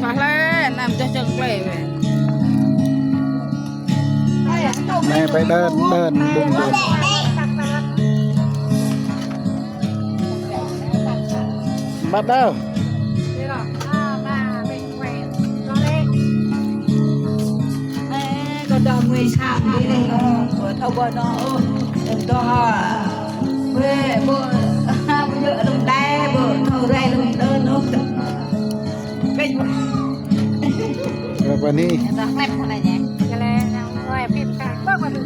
mà lên làm cho chân lệ về mẹ phải đơn đơn bụng đơn bắt đầu con đò người sạm đi đây ở thâu bờ nó đò về bờ bờ lồng đá bờ thâu đây lồng đơn nó cái rồiวันนี้ lẹp này nhé cái này ngoài phim càng bớt qua được